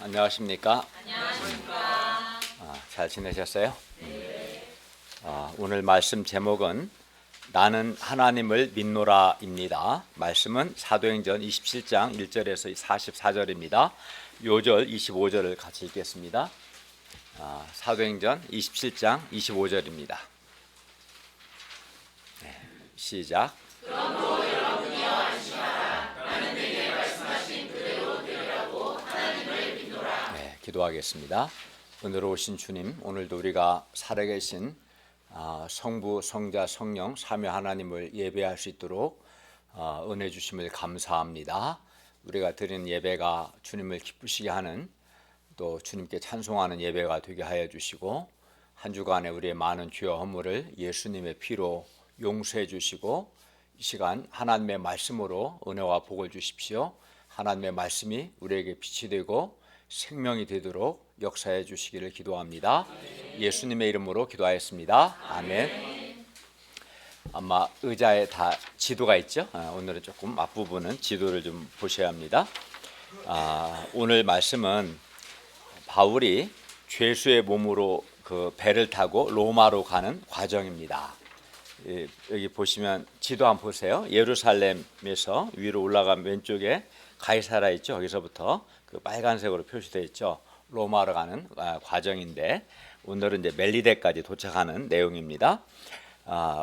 안녕하십니까? 안녕하십니까? 잘 지내셨어요? 오늘 말씀 제목은 나는 하나님을 믿노라입니다. 말씀은 사도행전 27장 1절에서 44절입니다. 요절 25절을 같이 읽겠습니다. 사도행전 27장 25절입니다. 시작. 그러므로 여러분이여 안심하라. 나는 내게 말씀하신 그대로 되리라고 하나님을 믿노라. 기도하겠습니다. 오늘 오신 주님, 오늘도 우리가 살아계신 성부, 성자, 성령, 삼위 하나님을 예배할 수 있도록 은혜 주심을 감사합니다. 우리가 드리는 예배가 주님을 기쁘시게 하는, 또 주님께 찬송하는 예배가 되게 하여 주시고, 한 주간에 우리의 많은 죄와 허물을 예수님의 피로 용서해 주시고, 이 시간 하나님의 말씀으로 은혜와 복을 주십시오. 하나님의 말씀이 우리에게 빛이 되고 생명이 되도록 역사해 주시기를 기도합니다. 예수님의 이름으로 기도하였습니다. 아멘. 아마 의자에 다 지도가 있죠. 오늘은 조금 앞부분은 지도를 좀 보셔야 합니다. 오늘 말씀은 바울이 죄수의 몸으로 그 배를 타고 로마로 가는 과정입니다. 여기 보시면 지도 한번 보세요. 예루살렘에서 위로 올라가면 왼쪽에 가이사랴 있죠. 거기서부터 그 빨간색으로 표시되어 있죠. 로마로 가는 과정인데, 오늘은 이제 멜리데까지 도착하는 내용입니다.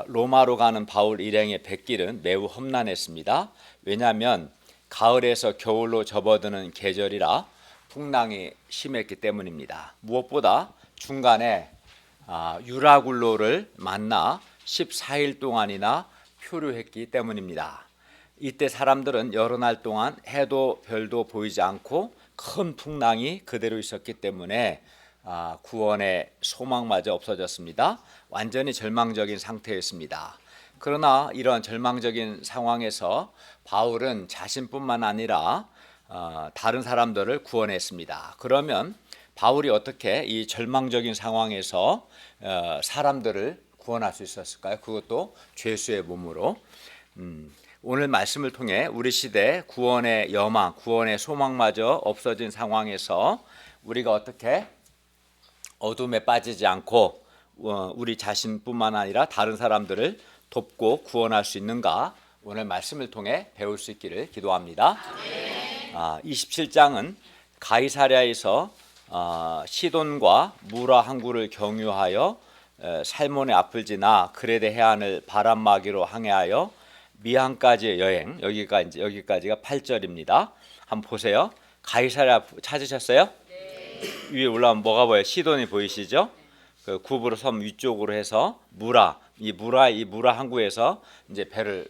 로마로 가는 바울 일행의 백길은 매우 험난했습니다. 왜냐하면 가을에서 겨울로 접어드는 계절이라 풍랑이 심했기 때문입니다. 무엇보다 중간에 유라굴로를 만나 14일 동안이나 표류했기 때문입니다. 이때 사람들은 여러 날 동안 해도 별도 보이지 않고 큰 풍랑이 그대로 있었기 때문에 구원의 소망마저 없어졌습니다. 완전히 절망적인 상태였습니다. 그러나 이런 절망적인 상황에서 바울은 자신뿐만 아니라 다른 사람들을 구원했습니다. 그러면 바울이 어떻게 이 절망적인 상황에서 사람들을 구원할 수 있었을까요? 그것도 죄수의 몸으로. 오늘 말씀을 통해 우리 시대 구원의 여망, 구원의 소망마저 없어진 상황에서 우리가 어떻게 어둠에 빠지지 않고 우리 자신뿐만 아니라 다른 사람들을 돕고 구원할 수 있는가, 오늘 말씀을 통해 배울 수 있기를 기도합니다. 27장은 가이사랴에서 시돈과 무라 항구를 경유하여 살몬의 앞을 지나 그레데 해안을 바람막이로 항해하여 미항까지의 여행, 여기까지가 8절입니다. 한번 보세요. 가이사랴 찾으셨어요? 네. 위에 올라오면 뭐가 보여요? 시돈이 보이시죠? 그 구브로 섬 위쪽으로 해서 이 무라 항구에서 이제 배를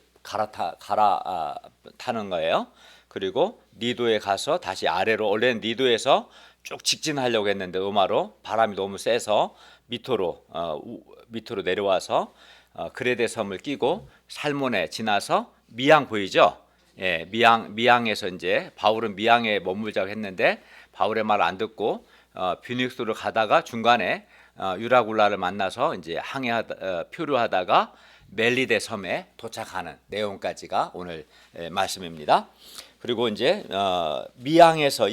타는 거예요. 그리고 니도에 가서 다시 아래로, 원래는 니도에서 쭉 직진하려고 했는데 로마로 바람이 너무 세서 밑으로 내려와서 그레데 섬을 끼고 살몬에 지나서 미항 보이죠? 예, 미항에서 이제 바울은 미항에 머물자고 했는데 바울의 말 안 듣고 뷰닉스로 가다가 중간에 유라굴라를 만나서 이제 표류하다가 멜리데 섬에 도착하는 내용까지가 오늘 말씀입니다. 그리고 이제 미항에서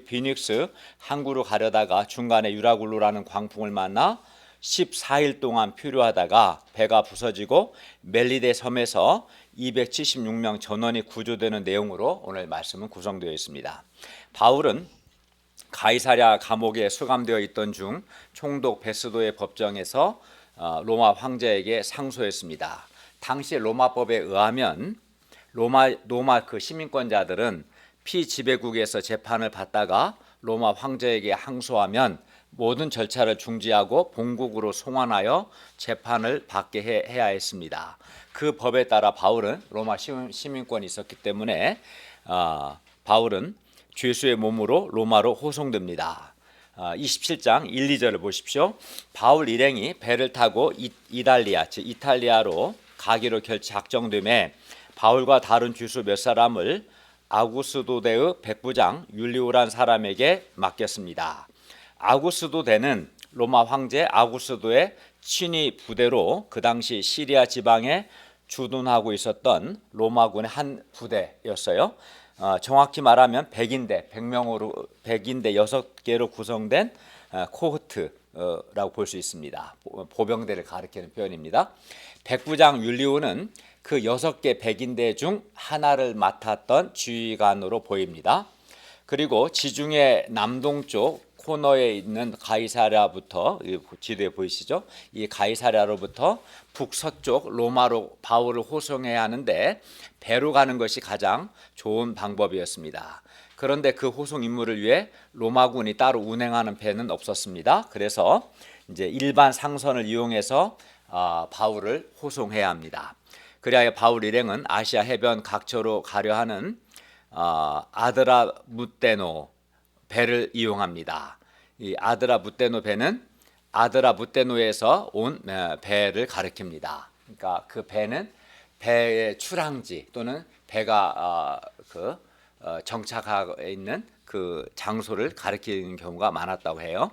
뷰닉스 항구로 가려다가 중간에 유라굴로라는 광풍을 만나 14일 동안 표류하다가 배가 부서지고 멜리데 섬에서 276명 전원이 구조되는 내용으로 오늘 말씀은 구성되어 있습니다. 바울은 가이사랴 감옥에 수감되어 있던 중 총독 베스도의 법정에서 로마 황제에게 상소했습니다. 당시 로마법에 의하면 로마 그 시민권자들은 피지배국에서 재판을 받다가 로마 황제에게 항소하면 모든 절차를 중지하고 본국으로 송환하여 재판을 받게 해야 했습니다. 그 법에 따라 바울은 로마 시민권이 있었기 때문에 바울은 죄수의 몸으로 로마로 호송됩니다. 27장 1, 2절을 보십시오. 바울 일행이 배를 타고 이탈리아로 가기로 작정됨에 바울과 다른 죄수 몇 사람을 아구스도대의 백부장 율리오란 사람에게 맡겼습니다. 아구스도대는 로마 황제 아구스도의 친위 부대로 그 당시 시리아 지방에 주둔하고 있었던 로마군의 한 부대였어요. 정확히 말하면 100인대 6개로 구성된 코호트라고 볼 수 있습니다. 보병대를 가리키는 표현입니다. 백부장 율리오는 그 6개 100인대 중 하나를 맡았던 지휘관으로 보입니다. 그리고 지중해 남동쪽 코너에 있는 가이사랴부터, 지도에 보이시죠? 이 가이사랴로부터 북서쪽 로마로 바울을 호송해야 하는데 배로 가는 것이 가장 좋은 방법이었습니다. 그런데 그 호송 임무를 위해 로마군이 따로 운행하는 배는 없었습니다. 그래서 이제 일반 상선을 이용해서 바울을 호송해야 합니다. 그리하여 바울 일행은 아시아 해변 각처로 가려 하는 아드라무테노 배를 이용합니다. 이 아드라무테노 배는 아드라무테노에서 온 배를 가리킵니다. 그러니까 그 배는 배의 출항지 또는 배가 정착하고 있는 그 장소를 가리키는 경우가 많았다고 해요.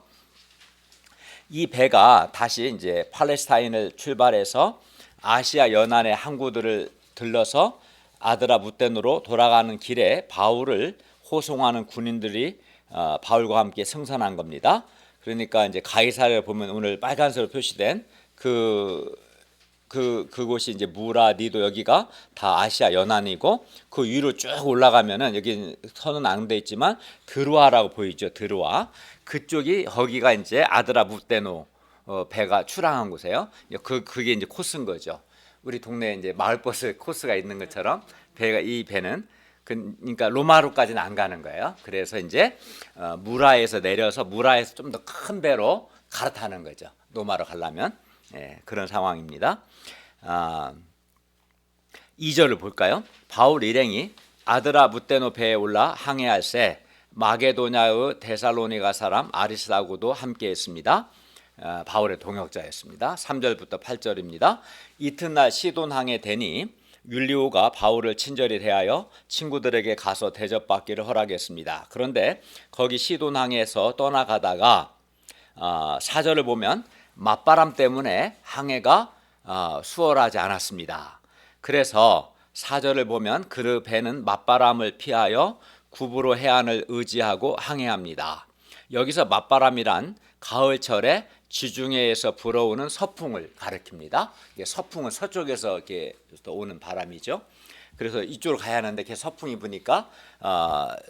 이 배가 다시 이제 팔레스타인을 출발해서 아시아 연안의 항구들을 들러서 아드라무테노로 돌아가는 길에 바울을 호송하는 군인들이 바울과 함께 승선한 겁니다. 그러니까 이제 가이사랴를 보면 오늘 빨간색으로 표시된 그곳이 이제 무라, 니도 여기가 다 아시아 연안이고 그 위로 쭉 올라가면은 여기 선은 안 돼 있지만 드루아라고 보이죠. 드루아. 그쪽이 거기가 이제 아드라무테노 배가 출항한 곳이에요. 그게 이제 코스인 거죠. 우리 동네에 이제 마을버스 코스가 있는 것처럼 이 배는 그러니까 로마로까지는 안 가는 거예요. 그래서 이제 무라에서 내려서 무라에서 좀 더 큰 배로 갈아타는 거죠. 로마로 가려면 그런 상황입니다. 2절을 볼까요? 바울 일행이 아드라무테노 배에 올라 항해할 새 마게도냐의 데살로니가 사람 아리스다고도 함께했습니다. 바울의 동역자였습니다. 3절부터 8절입니다. 이튿날 시돈항에 되니 율리오가 바울을 친절히 대하여 친구들에게 가서 대접받기를 허락했습니다. 그런데 거기 시돈항에서 떠나가다가 4절을 보면 맞바람 때문에 항해가 수월하지 않았습니다. 그래서 4절을 보면 그 배는 맞바람을 피하여 구부로 해안을 의지하고 항해합니다. 여기서 맞바람이란 가을철에 지중해에서 불어오는 서풍을 가리킵니다. 서풍은 서쪽에서 이렇게 오는 바람이죠. 그래서 이쪽으로 가야 하는데 이렇게 서풍이 부니까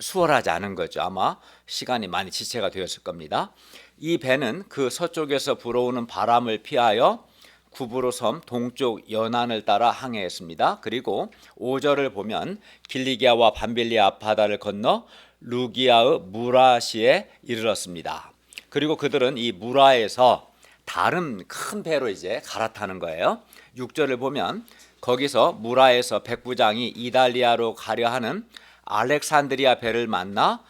수월하지 않은 거죠. 아마 시간이 많이 지체가 되었을 겁니다. 이 배는 그 서쪽에서 불어오는 바람을 피하여 구브로 섬 동쪽 연안을 따라 항해했습니다. 그리고 5절을 보면 길리기아와 밤빌리아 바다를 건너 루기아의 무라시에 이르렀습니다. 그리고 그들은 이 무라에서 다른 큰 배로 이제 갈아타는 거예요. 6절을 보면 거기서 무라에서 백부장이 이달리아로 가려 하는 알렉산드리아 배를 만나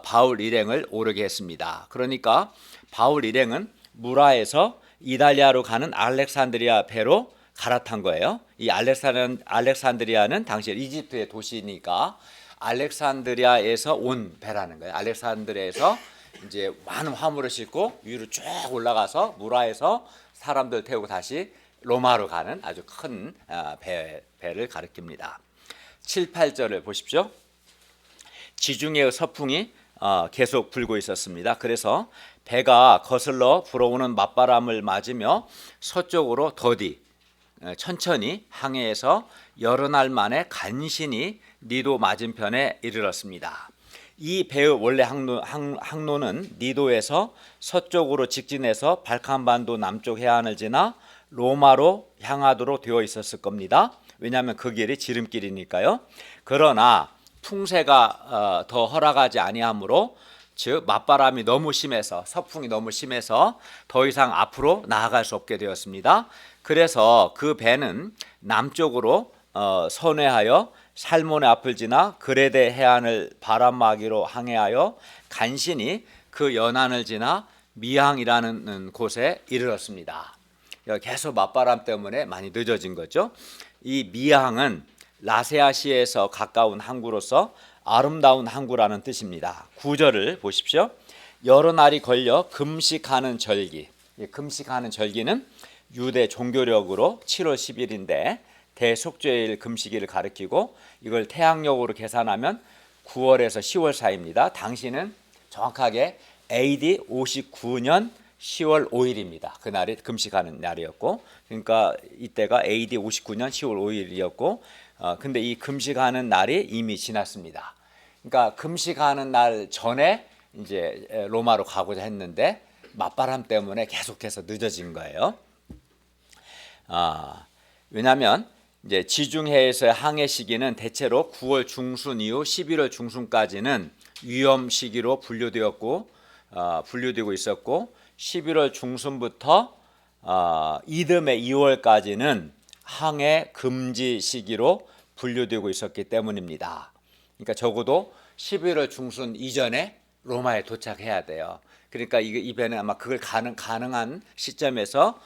바울 일행을 오르게 했습니다. 그러니까 바울 일행은 무라에서 이달리아로 가는 알렉산드리아 배로 갈아탄 거예요. 이 알렉산드리아는 당시 이집트의 도시니까 알렉산드리아에서 온 배라는 거예요. 알렉산드리아에서 이제 많은 화물을 싣고 위로 쭉 올라가서 무라에서 사람들 태우고 다시 로마로 가는 아주 큰 배를 가리킵니다. 7, 8절을 보십시오. 지중해의 서풍이 계속 불고 있었습니다. 그래서 배가 거슬러 불어오는 맞바람을 맞으며 서쪽으로 더디 천천히 항해해서 여러 날 만에 간신히 니도 맞은편에 이르렀습니다. 이 배의 원래 항로는 니도에서 서쪽으로 직진해서 발칸반도 남쪽 해안을 지나 로마로 향하도록 되어 있었을 겁니다. 왜냐하면 그 길이 지름길이니까요. 그러나 풍세가 더 허락하지 아니하므로 즉 맞바람이 너무 심해서 서풍이 너무 심해서 더 이상 앞으로 나아갈 수 없게 되었습니다. 그래서 그 배는 남쪽으로 선회하여 살몬의 앞을 지나 그레데 해안을 바람막이로 항해하여 간신히 그 연안을 지나 미항이라는 곳에 이르렀습니다. 계속 맞바람 때문에 많이 늦어진 거죠. 이 미항은 라세아시에서 가까운 항구로서 아름다운 항구라는 뜻입니다. 9절을 보십시오. 여러 날이 걸려 금식하는 절기. 금식하는 절기는 유대 종교력으로 7월 10일인데 대속죄일 금식일을 가리키고 이걸 태양력으로 계산하면 9월에서 10월 사이입니다. 당시는 정확하게 AD 59년 10월 5일입니다. 그날이 금식하는 날이었고, 그러니까 이때가 AD 59년 10월 5일이었고, 근데 이 금식하는 날이 이미 지났습니다. 그러니까 금식하는 날 전에 이제 로마로 가고자 했는데 맞바람 때문에 계속해서 늦어진 거예요. 왜냐하면 이제 지중해에서의 항해 시기는 대체로 9월 중순 이후 11월 중순까지는 위험 시기로 분류되고 있었고, 11월 중순부터 이듬해 2월까지는 항해 금지 시기로 분류되고 있었기 때문입니다. 그러니까 적어도 11월 중순 이전에 로마에 도착해야 돼요. 그러니까 이 배는 아마 그걸 가능한 시점에서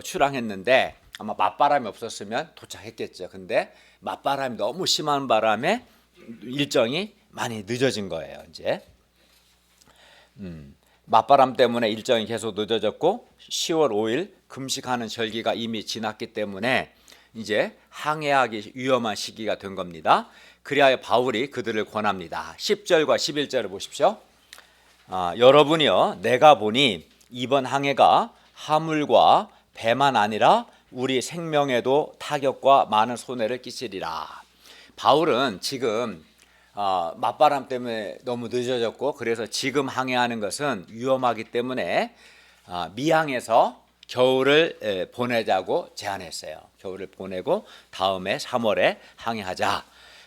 출항했는데 아마 맞바람이 없었으면 도착했겠죠. 근데 맞바람이 너무 심한 바람에 일정이 많이 늦어진 거예요. 이제 맞바람 때문에 일정이 계속 늦어졌고 10월 5일 금식하는 절기가 이미 지났기 때문에 이제 항해하기 위험한 시기가 된 겁니다. 그리하여 바울이 그들을 권합니다. 10절과 11절을 보십시오. 여러분이요, 내가 보니 이번 항해가 화물과 배만 아니라 우리 생명에도 타격과 많은 손해를 끼치리라. 바울은 지금 맞바람 때문에 너무 늦어졌고, 그래서 지금 항해하는 것은 위험하기 때문에 미항에서 겨울을 보내자고 제안했어요. 겨울을 보내고 다음에 3월에 항해하자.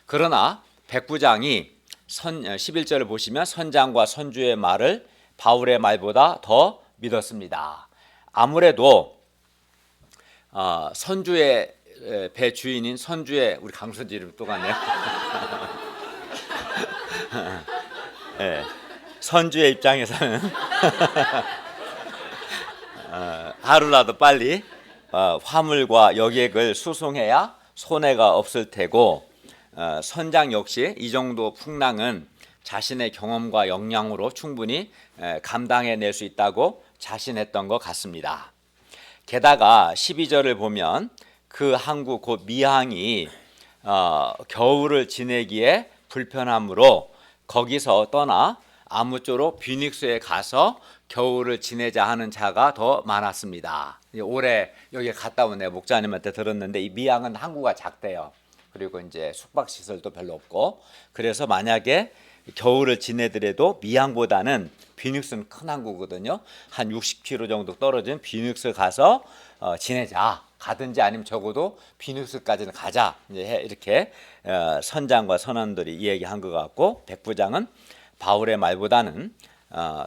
그러나 백부장이 11절을 보시면 선장과 선주의 말을 바울의 말보다 더 믿었습니다. 아무래도 선주의 배 주인인 선주의, 우리 강선지 이름 똑같네요. 네, 선주의 입장에서는 하루라도 빨리 화물과 여객을 수송해야 손해가 없을 테고, 선장 역시 이 정도 풍랑은 자신의 경험과 역량으로 충분히 감당해낼 수 있다고 자신했던 것 같습니다. 게다가 12절을 보면 그 항구 곧 미항이 겨울을 지내기에 불편하므로 거기서 떠나 아무쪼록 뷰닉스에 가서 겨울을 지내자 하는 자가 더 많았습니다. 올해 여기 갔다 온 목자님한테 들었는데 이 미항은 항구가 작대요. 그리고 이제 숙박 시설도 별로 없고, 그래서 만약에 겨울을 지내더라도 미항보다는 뷰닉스는 큰 항구거든요. 한 60km 정도 떨어진 뷰닉스 가서 지내자. 가든지 아니면 적어도 뷰닉스까지는 가자. 이렇게 선장과 선원들이 이야기한 것 같고, 백부장은 바울의 말보다는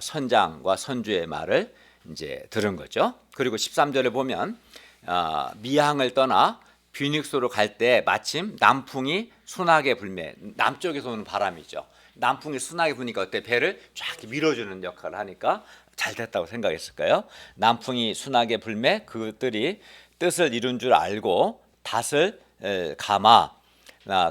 선장과 선주의 말을 이제 들은 거죠. 그리고 13절에 보면 미항을 떠나 뷰닉스로 갈 때 마침 남풍이 순하게 불매, 남쪽에서 오는 바람이죠. 남풍이 순하게 부니까 어때? 배를 쫙 밀어주는 역할을 하니까 잘 됐다고 생각했을까요? 남풍이 순하게 불매 그들이 뜻을 이룬 줄 알고 닷을 감아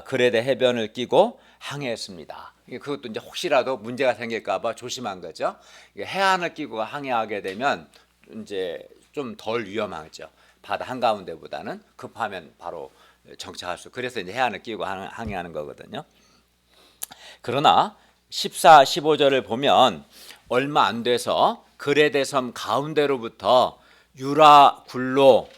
그레데 해변을 끼고 항해했습니다. 그것도 이제 혹시라도 문제가 생길까봐 조심한 거죠. 해안을 끼고 항해하게 되면 이제 좀 덜 위험하죠. 바다 한가운데보다는 급하면 바로 정착할 수. 그래서 이제 해안을 끼고 항해하는 거거든요. 그러나 14, 15절을 보면 얼마 안 돼서 그레데 섬 가운데로부터 유라굴로라는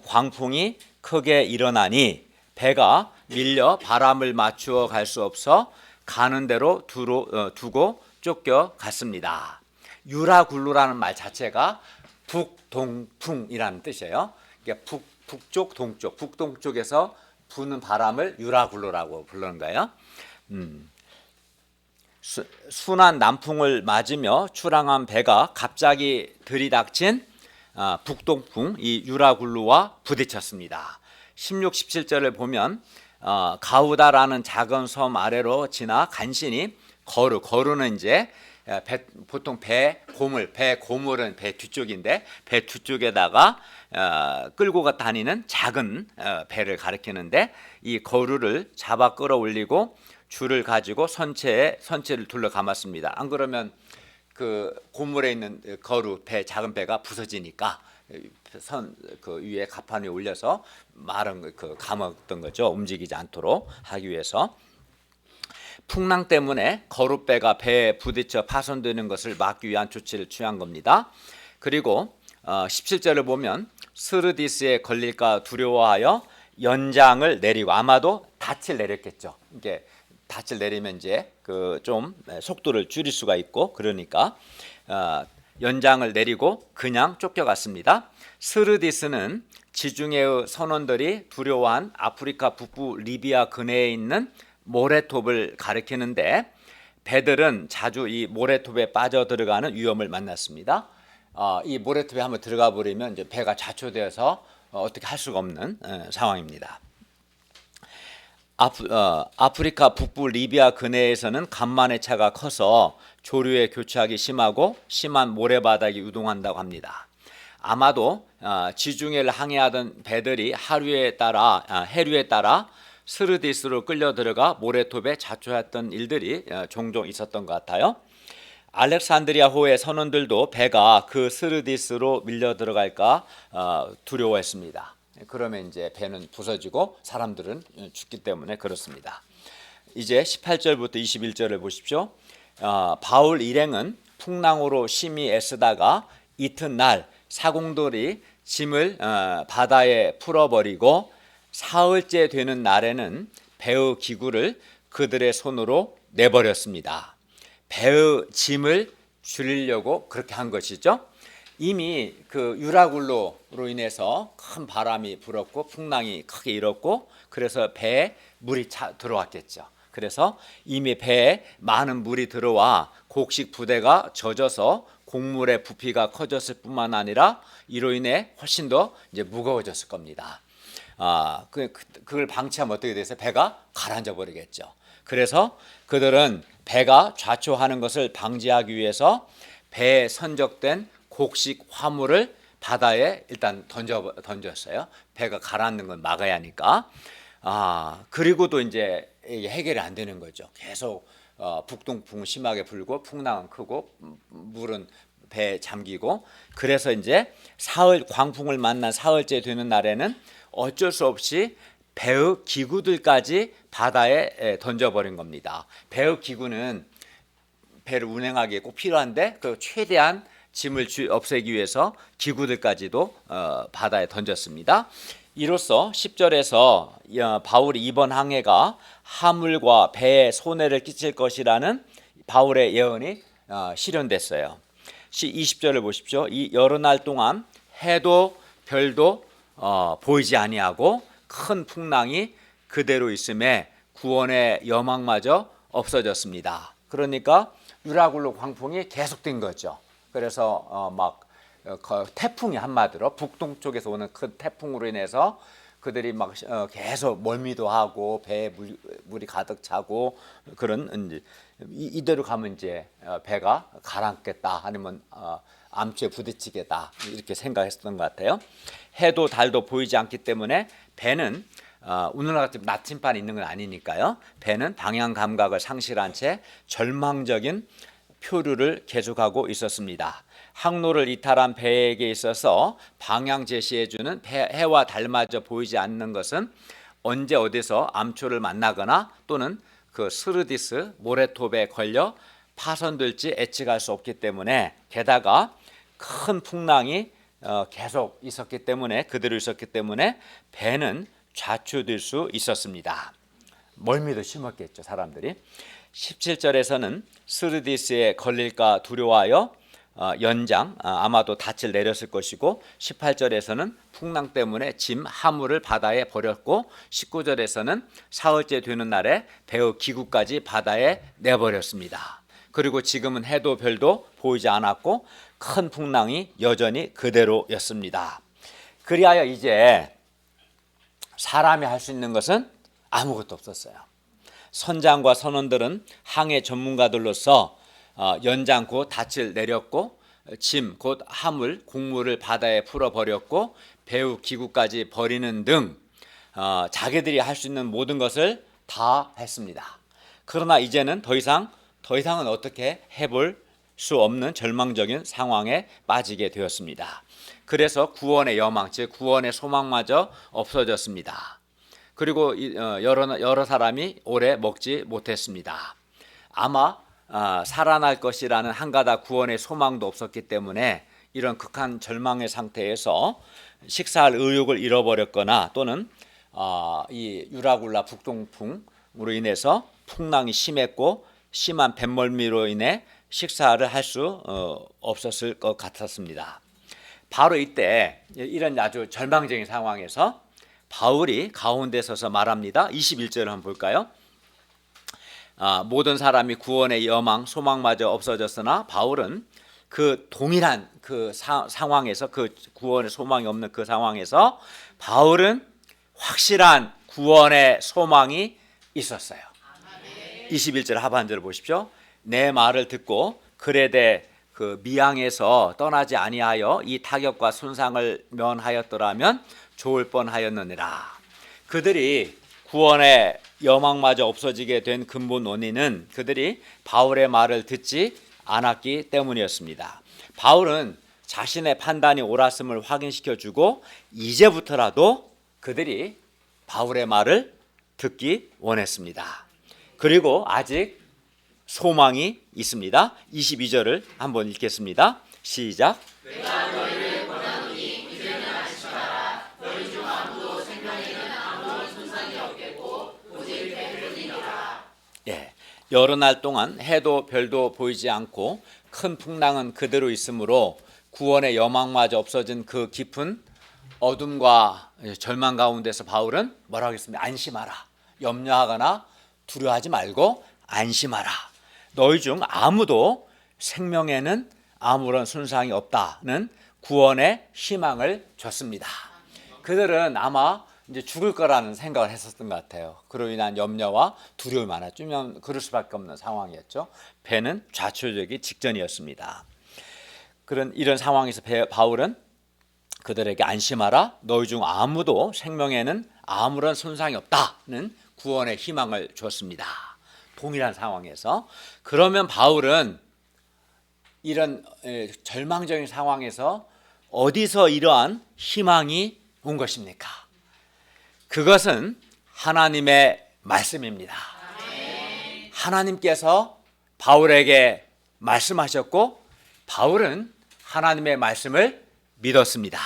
광풍이 크게 일어나니 배가 밀려 바람을 맞추어 갈 수 없어 가는 대로 두고 쫓겨갔습니다. 유라굴로라는 말 자체가 북동풍이라는 뜻이에요. 그러니까 북쪽, 동쪽, 북동쪽에서 부는 바람을 유라굴로라고 부르는 거예요. 순한 남풍을 맞으며 출항한 배가 갑자기 들이닥친 북동풍, 이 유라굴로와 부딪혔습니다. 16, 17절을 보면 가우다라는 작은 섬 아래로 지나 간신히 거루는 이제 보통 배 고물은 배 뒤쪽인데 배 뒤쪽에다가 끌고 다니는 작은 배를 가리키는데 이 거루를 잡아 끌어올리고 줄을 가지고 선체를 둘러 감았습니다. 안 그러면 그 고물에 있는 거루 작은 배가 부서지니까 그 위에 가판 위에 올려서 마른 감았던 거죠. 움직이지 않도록 하기 위해서. 풍랑 때문에 거룻배가 배에 부딪혀 파손되는 것을 막기 위한 조치를 취한 겁니다. 그리고 17절을 보면 스르디스에 걸릴까 두려워하여 연장을 내리고, 아마도 닻을 내렸겠죠. 이게 닻을 내리면 이제 그 좀 속도를 줄일 수가 있고, 그러니까 연장을 내리고 그냥 쫓겨갔습니다. 스르디스는 지중해의 선원들이 두려워한 아프리카 북부 리비아 근해에 있는 모래톱을 가리키는데, 배들은 자주 이 모래톱에 빠져 들어가는 위험을 만났습니다. 이 모래톱에 한번 들어가 버리면 이제 배가 좌초되어서 어떻게 할 수가 없는 상황입니다. 아프리카 북부 리비아 근해에서는 간만의 차가 커서 조류의 교차하기 심하고 심한 모래바닥이 유동한다고 합니다. 아마도 지중해를 항해하던 배들이 해류에 따라 스르디스로 끌려 들어가 모래톱에 자초했던 일들이 종종 있었던 것 같아요. 알렉산드리아호의 선원들도 배가 그 스르디스로 밀려 들어갈까 두려워했습니다. 그러면 이제 배는 부서지고 사람들은 죽기 때문에 그렇습니다. 이제 18절부터 21절을 보십시오. 바울 일행은 풍랑으로 심히 애쓰다가 이튿날 사공들이 짐을 바다에 풀어버리고 사흘째 되는 날에는 배의 기구를 그들의 손으로 내버렸습니다. 배의 짐을 줄이려고 그렇게 한 것이죠. 이미 그 유라굴로로 인해서 큰 바람이 불었고 풍랑이 크게 일었고, 그래서 배에 물이 들어왔겠죠. 그래서 이미 배에 많은 물이 들어와 곡식 부대가 젖어서 곡물의 부피가 커졌을 뿐만 아니라 이로 인해 훨씬 더 이제 무거워졌을 겁니다. 그걸 방치하면 어떻게 돼서 배가 가라앉아 버리겠죠. 그래서 그들은 배가 좌초하는 것을 방지하기 위해서 배에 선적된 곡식 화물을 바다에 일단 던졌어요. 배가 가라앉는 건 막아야 하니까. 그리고도 이제 이게 해결이 안 되는 거죠. 계속 북동풍 심하게 불고 풍랑은 크고 물은 배에 잠기고, 그래서 이제 광풍을 만난 사흘째 되는 날에는 어쩔 수 없이 배의 기구들까지 바다에 던져버린 겁니다. 배의 기구는 배를 운행하기에 꼭 필요한데 그 최대한 짐을 없애기 위해서 기구들까지도 바다에 던졌습니다. 이로써 10절에서 바울이 이번 항해가 하물과 배에 손해를 끼칠 것이라는 바울의 예언이 실현됐어요. 20절을 보십시오. 이 여러 날 동안 해도 별도 보이지 아니하고 큰 풍랑이 그대로 있음에 구원의 여망마저 없어졌습니다. 그러니까 유라굴로 광풍이 계속된 거죠. 그래서 태풍이, 한마디로 북동쪽에서 오는 큰 태풍으로 인해서 그들이 막 계속 멀미도 하고 배에 물이 가득 차고, 그런 이대로 가면 이제 배가 가라앉겠다, 아니면 암초에 부딪히겠다, 이렇게 생각했던 것 같아요. 해도 달도 보이지 않기 때문에 배는 오늘날 같은 나침반이 있는 건 아니니까요. 배는 방향 감각을 상실한 채 절망적인 표류를 계속하고 있었습니다. 항로를 이탈한 배에게 있어서 방향 제시해주는 해와 달마저 보이지 않는 것은 언제 어디서 암초를 만나거나 또는 그 스르디스 모래톱에 걸려 파손될지 예측할 수 없기 때문에, 게다가 큰 풍랑이 계속 있었기 때문에, 그대로 있었기 때문에 배는 좌초될 수 있었습니다. 멀미도 심었겠죠, 사람들이. 17절에서는 스르디스에 걸릴까 두려워하여 아마도 닻을 내렸을 것이고, 18절에서는 풍랑 때문에 짐 하물을 바다에 버렸고, 19절에서는 사흘째 되는 날에 배의 기구까지 바다에 내버렸습니다. 그리고 지금은 해도 별도 보이지 않았고 큰 풍랑이 여전히 그대로였습니다. 그리하여 이제 사람이 할 수 있는 것은 아무것도 없었어요. 선장과 선원들은 항해 전문가들로서 연장 곧 닻을 내렸고, 짐 곧 하물 곡물을 바다에 풀어버렸고, 배의 기구까지 버리는 등 자기들이 할 수 있는 모든 것을 다 했습니다. 그러나 이제는 더 이상은 어떻게 해볼 수 없는 절망적인 상황에 빠지게 되었습니다. 그래서 구원의 여망, 즉 구원의 소망마저 없어졌습니다. 그리고 여러 사람이 오래 먹지 못했습니다. 아마 살아날 것이라는 한가닥 구원의 소망도 없었기 때문에 이런 극한 절망의 상태에서 식사할 의욕을 잃어버렸거나 또는 이 유라굴라 북동풍으로 인해서 풍랑이 심했고 심한 뱃멀미로 인해 식사를 할 수 없었을 것 같았습니다. 바로 이때 이런 아주 절망적인 상황에서 바울이 가운데 서서 말합니다. 21절을 한번 볼까요? 모든 사람이 구원의 여망, 소망마저 없어졌으나 바울은 그 동일한 그 상황에서 그 구원의 소망이 없는 그 상황에서 바울은 확실한 구원의 소망이 있었어요. 21절 하반절을 보십시오. 내 말을 듣고 그레데 그 미항에서 떠나지 아니하여 이 타격과 손상을 면하였더라면 좋을 뻔하였느니라. 그들이 구원의 여망마저 없어지게 된 근본 원인은 그들이 바울의 말을 듣지 않았기 때문이었습니다. 바울은 자신의 판단이 옳았음을 확인시켜주고 이제부터라도 그들이 바울의 말을 듣기 원했습니다. 그리고 아직 소망이 있습니다. 22절을 한번 읽겠습니다. 시작. 내가 너희를 권하노니 이제는 안심하라. 너희 중 아무도 생명에는 아무런 손상이 없겠고 오직 배뿐이니라. 예, 여러 날 동안 해도 별도 보이지 않고 큰 풍랑은 그대로 있으므로 구원의 여망마저 없어진 그 깊은 어둠과 절망 가운데서 바울은 뭐라고 했습니까? 안심하라. 염려하거나 두려워하지 말고 안심하라. 너희 중 아무도 생명에는 아무런 손상이 없다는 구원의 희망을 줬습니다. 그들은 아마 이제 죽을 거라는 생각을 했었던 것 같아요. 그로 인한 염려와 두려움이 많았죠. 그럴 수밖에 없는 상황이었죠. 배는 좌초되기 직전이었습니다. 이런 상황에서 바울은 그들에게 안심하라. 너희 중 아무도 생명에는 아무런 손상이 없다는 구원의 희망을 줬습니다. 동일한 상황에서. 그러면 바울은 이런 절망적인 상황에서 어디서 이러한 희망이 온 것입니까? 그것은 하나님의 말씀입니다. 하나님께서 바울에게 말씀하셨고 바울은 하나님의 말씀을 믿었습니다.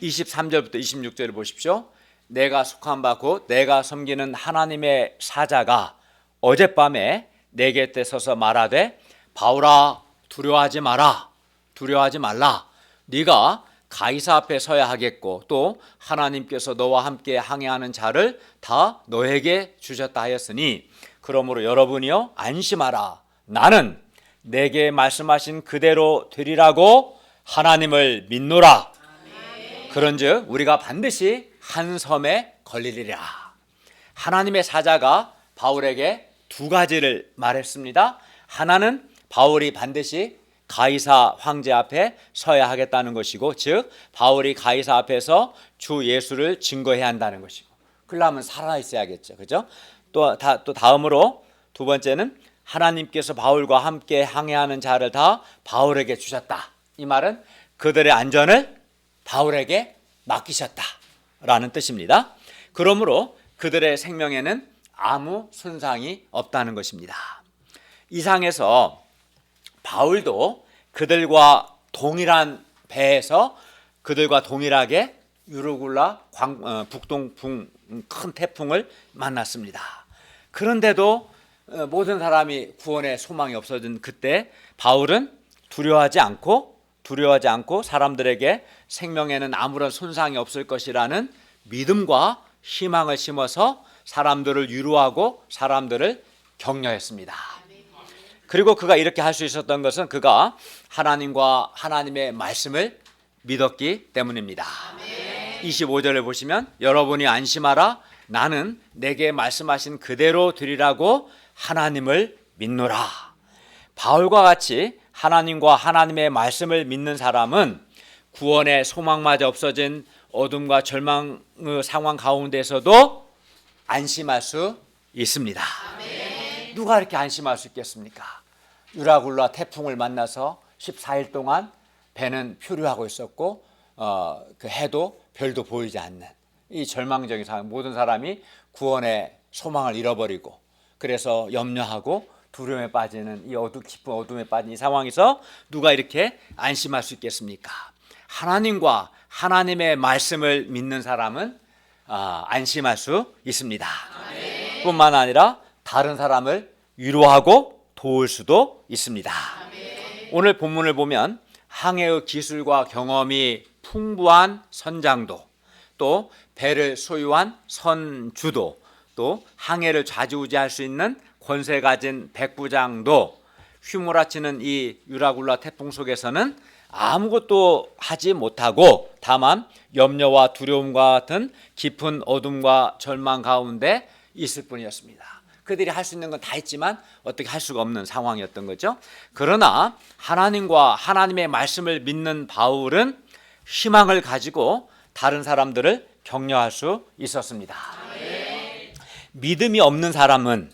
23절부터 26절을 보십시오. 내가 속한 바 곧 내가 섬기는 하나님의 사자가 어젯밤에 내 곁에 서서 말하되 바울아 두려워하지 마라. 두려워하지 말라. 네가 가이사 앞에 서야 하겠고 또 하나님께서 너와 함께 항해하는 자를 다 너에게 주셨다 하였으니 그러므로 여러분이여 안심하라. 나는 내게 말씀하신 그대로 되리라고 하나님을 믿노라. 그런즉 우리가 반드시 한 섬에 걸리리라. 하나님의 사자가 바울에게 두 가지를 말했습니다. 하나는 바울이 반드시 가이사 황제 앞에 서야 하겠다는 것이고, 즉 바울이 가이사 앞에서 주 예수를 증거해야 한다는 것이고, 그러려면 살아 있어야겠죠, 그죠? 또 다음으로 두 번째는 하나님께서 바울과 함께 항해하는 자를 다 바울에게 주셨다. 이 말은 그들의 안전을 바울에게 맡기셨다라는 뜻입니다. 그러므로 그들의 생명에는 아무 손상이 없다는 것입니다. 이상에서 바울도 그들과 동일한 배에서 그들과 동일하게 유르굴라 북동풍 큰 태풍을 만났습니다. 그런데도 모든 사람이 구원의 소망이 없어진 그때 바울은 두려워하지 않고 사람들에게 생명에는 아무런 손상이 없을 것이라는 믿음과 희망을 심어서 사람들을 위로하고 사람들을 격려했습니다. 그리고 그가 이렇게 할 수 있었던 것은 그가 하나님과 하나님의 말씀을 믿었기 때문입니다. 25절을 보시면 여러분이 안심하라. 나는 내게 말씀하신 그대로 되리라고 하나님을 믿노라. 바울과 같이 하나님과 하나님의 말씀을 믿는 사람은 구원의 소망마저 없어진 어둠과 절망의 상황 가운데서도 안심할 수 있습니다. 누가 이렇게 안심할 수 있겠습니까? 유라굴라 태풍을 만나서 14일 동안 배는 표류하고 있었고 그 해도 별도 보이지 않는 이 절망적인 상황, 모든 사람이 구원의 소망을 잃어버리고 그래서 염려하고 두려움에 빠지는 이 깊은 어둠에 빠진 이 상황에서 누가 이렇게 안심할 수 있겠습니까? 하나님과 하나님의 말씀을 믿는 사람은 안심할 수 있습니다. 뿐만 아니라 다른 사람을 위로하고 도울 수도 있습니다. 오늘 본문을 보면 항해의 기술과 경험이 풍부한 선장도, 또 배를 소유한 선주도, 또 항해를 좌지우지할 수 있는 권세 가진 백부장도 휘몰아치는 이 유라굴라 태풍 속에서는 아무것도 하지 못하고 다만 염려와 두려움과 같은 깊은 어둠과 절망 가운데 있을 뿐이었습니다. 그들이 할 수 있는 건 다 했지만 어떻게 할 수가 없는 상황이었던 거죠. 그러나 하나님과 하나님의 말씀을 믿는 바울은 희망을 가지고 다른 사람들을 격려할 수 있었습니다. 믿음이 없는 사람은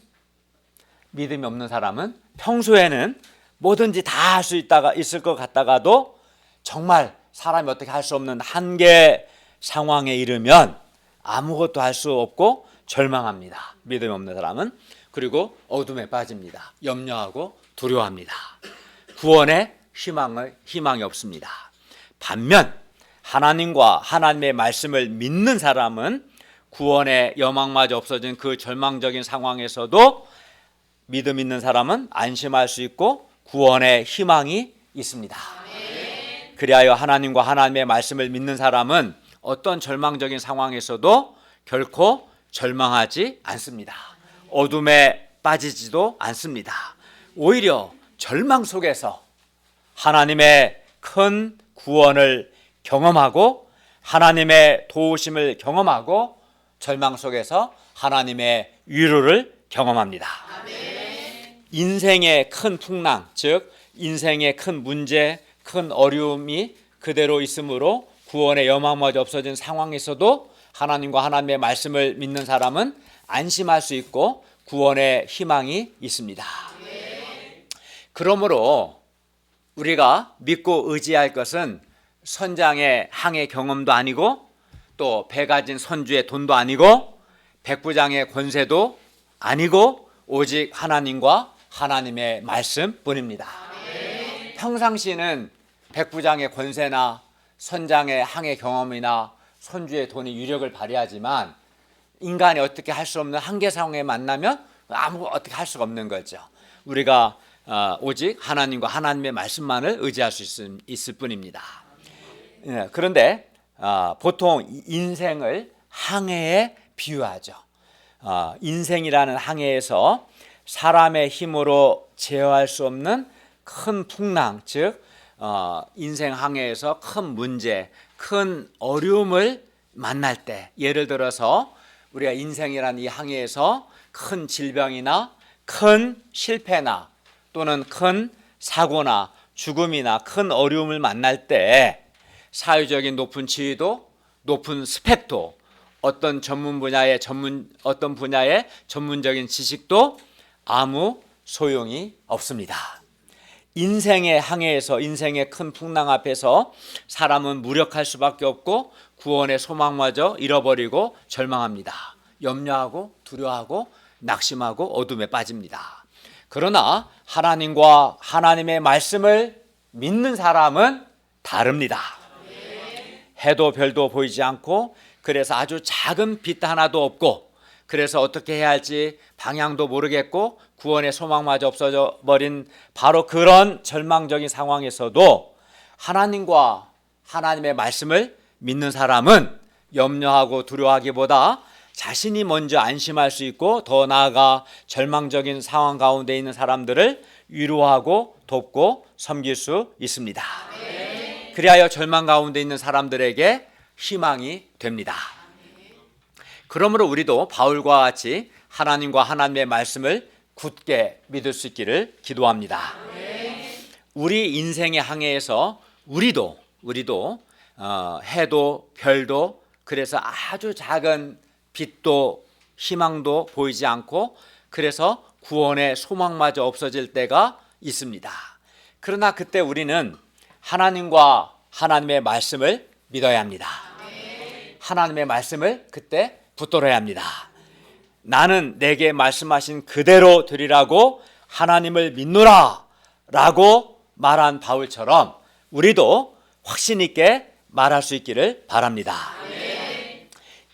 평소에는 뭐든지 다 할 수 있을 것 같다가도 정말 사람이 어떻게 할 수 없는 한계 상황에 이르면 아무것도 할 수 없고 절망합니다. 믿음이 없는 사람은. 그리고 어둠에 빠집니다. 염려하고 두려워합니다. 구원의 희망이 없습니다. 반면 하나님과 하나님의 말씀을 믿는 사람은 구원의 여망마저 없어진 그 절망적인 상황에서도 믿음 있는 사람은 안심할 수 있고 구원의 희망이 있습니다. 그리하여 하나님과 하나님의 말씀을 믿는 사람은 어떤 절망적인 상황에서도 결코 절망하지 않습니다. 어둠에 빠지지도 않습니다. 오히려 절망 속에서 하나님의 큰 구원을 경험하고 하나님의 도우심을 경험하고 절망 속에서 하나님의 위로를 경험합니다. 인생의 큰 풍랑, 즉 인생의 큰 문제, 큰 어려움이 그대로 있으므로 구원의 여망마저 없어진 상황에서도 하나님과 하나님의 말씀을 믿는 사람은 안심할 수 있고 구원의 희망이 있습니다. 그러므로 우리가 믿고 의지할 것은 선장의 항해 경험도 아니고 또 배 가진 선주의 돈도 아니고 백부장의 권세도 아니고 오직 하나님과 하나님의 말씀뿐입니다. 평상시는 백부장의 권세나 선장의 항해 경험이나 선주의 돈이 유력을 발휘하지만 인간이 어떻게 할 수 없는 한계 상황에 만나면 어떻게 할 수가 없는 거죠. 우리가 오직 하나님과 하나님의 말씀만을 의지할 수 있을 뿐입니다. 그런데 보통 인생을 항해에 비유하죠. 인생이라는 항해에서 사람의 힘으로 제어할 수 없는 큰 풍랑, 즉 인생 항해에서 큰 문제, 큰 어려움을 만날 때, 예를 들어서 우리가 인생이라는 이 항해에서 큰 질병이나 큰 실패나 또는 큰 사고나 죽음이나 큰 어려움을 만날 때 사회적인 높은 지위도 높은 스펙도 어떤 분야의 전문적인 지식도 아무 소용이 없습니다. 인생의 항해에서 인생의 큰 풍랑 앞에서 사람은 무력할 수밖에 없고 구원의 소망마저 잃어버리고 절망합니다. 염려하고 두려워하고 낙심하고 어둠에 빠집니다. 그러나 하나님과 하나님의 말씀을 믿는 사람은 다릅니다. 해도 별도 보이지 않고 그래서 아주 작은 빛 하나도 없고 그래서 어떻게 해야 할지 방향도 모르겠고 구원의 소망마저 없어져 버린 바로 그런 절망적인 상황에서도 하나님과 하나님의 말씀을 믿는 사람은 염려하고 두려워하기보다 자신이 먼저 안심할 수 있고 더 나아가 절망적인 상황 가운데 있는 사람들을 위로하고 돕고 섬길 수 있습니다. 그리하여 절망 가운데 있는 사람들에게 희망이 됩니다. 그러므로 우리도 바울과 같이 하나님과 하나님의 말씀을 굳게 믿을 수 있기를 기도합니다. 우리 인생의 항해에서 우리도 해도 별도 그래서 아주 작은 빛도 희망도 보이지 않고 그래서 구원의 소망마저 없어질 때가 있습니다. 그러나 그때 우리는 하나님과 하나님의 말씀을 믿어야 합니다. 하나님의 말씀을 그때 붙들어야 합니다. 나는 내게 말씀하신 그대로 되리라고 하나님을 믿노라 라고 말한 바울처럼 우리도 확신 있게 말할 수 있기를 바랍니다.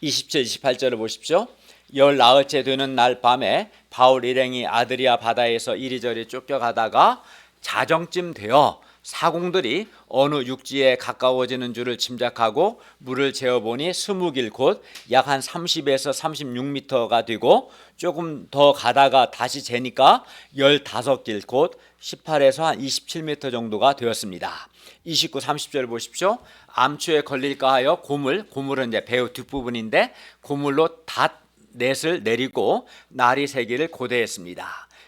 20절 28절을 보십시오. 19째 되는 날 밤에 바울 일행이 아드리아 바다에서 이리저리 쫓겨가다가 자정쯤 되어 사공들이 어느 육지에 가까워지는 줄을 짐작하고 물을 재어보니 20길 곧 약 한 30에서 36m가 되고 조금 더 가다가 다시 재니까 15길 곧 18에서 한 27m 정도가 되었습니다. 29, 30절 보십시오. 암초에 걸릴까 하여 고물은 이제 배우 뒷부분인데 고물로 닷넷을 내리고 날이 새기를 고대했습니다.